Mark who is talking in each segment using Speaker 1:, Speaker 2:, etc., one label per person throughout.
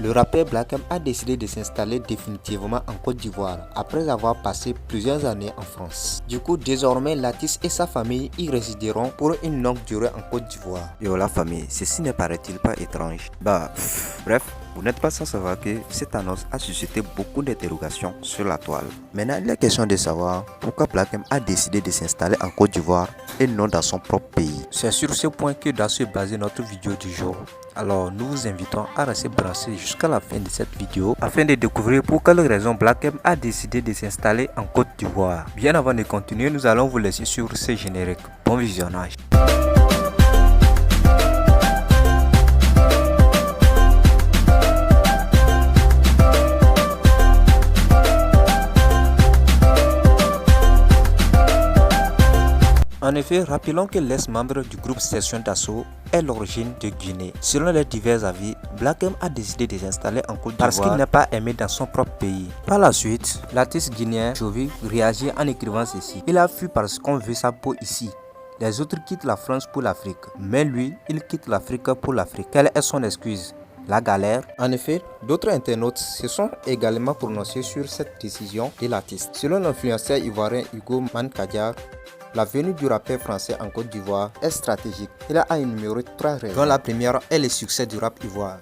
Speaker 1: Le rappeur Black M a décidé de s'installer définitivement en Côte d'Ivoire après avoir passé plusieurs années en France. Du coup, désormais, l'artiste et sa famille y résideront pour une longue durée en Côte d'Ivoire.
Speaker 2: Yo la famille, ceci ne paraît-il pas étrange? Bref, vous n'êtes pas sans savoir que cette annonce a suscité beaucoup d'interrogations sur la toile. Maintenant, il est question de savoir pourquoi Black M a décidé de s'installer en Côte d'Ivoire et non dans son propre pays.
Speaker 1: C'est sur ce point que doit se baser notre vidéo du jour. Alors nous vous invitons à rester brassés jusqu'à la fin de cette vidéo afin de découvrir pour quelle raison Black M a décidé de s'installer en Côte d'Ivoire. Bien avant de continuer, nous allons vous laisser sur ce générique. Bon visionnage. En effet, rappelons que l'ex-membre du groupe Session d'Assaut est l'origine de Guinée. Selon les divers avis, Black M a décidé de s'installer en Côte d'Ivoire parce qu'il n'est pas aimé dans son propre pays. Par la suite, l'artiste guinéen Jovi réagit en écrivant ceci: il a fui parce qu'on veut sa peau ici. Les autres quittent la France pour l'Afrique, mais lui, il quitte l'Afrique pour l'Afrique. Quelle est son excuse? La galère? En effet, d'autres internautes se sont également prononcés sur cette décision de l'artiste. Selon l'influenceur ivoirien Hugo Mankadjar, la venue du rappeur français en Côte d'Ivoire est stratégique. Il a énuméré 3 raisons, dont la première est le succès du rap ivoire.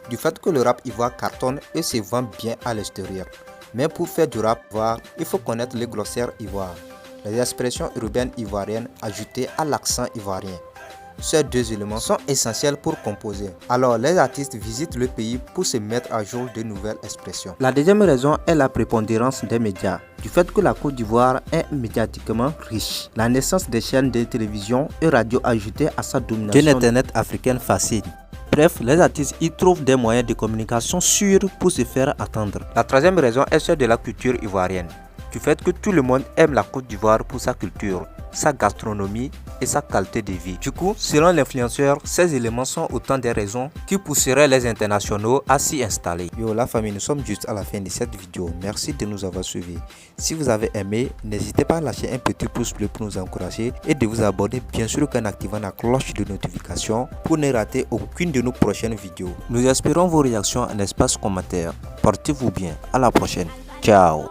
Speaker 1: Du fait que le rap ivoire cartonne et se vend bien à l'extérieur. Mais pour faire du rap ivoire, il faut connaître le glossaire ivoire, les expressions urbaines ivoiriennes ajoutées à l'accent ivoirien. Ces 2 éléments sont essentiels pour composer. Alors les artistes visitent le pays pour se mettre à jour de nouvelles expressions. La deuxième raison est la prépondérance des médias. Du fait que la Côte d'Ivoire est médiatiquement riche, la naissance des chaînes de télévision et radio ajoutées à sa domination de l'internet africaine fascine. Bref, les artistes y trouvent des moyens de communication sûrs pour se faire attendre. La troisième raison est celle de la culture ivoirienne. Du fait que tout le monde aime la Côte d'Ivoire pour sa culture, sa gastronomie et sa qualité de vie. Du coup, selon l'influenceur, ces éléments sont autant des raisons qui pousseraient les internationaux à s'y installer. Yo la famille, nous sommes juste à la fin de cette vidéo. Merci de nous avoir suivis. Si vous avez aimé, n'hésitez pas à lâcher un petit pouce bleu pour nous encourager et de vous abonner bien sûr en activant la cloche de notification pour ne rater aucune de nos prochaines vidéos. Nous espérons vos réactions en espace commentaire. Portez-vous bien. À la prochaine. Ciao.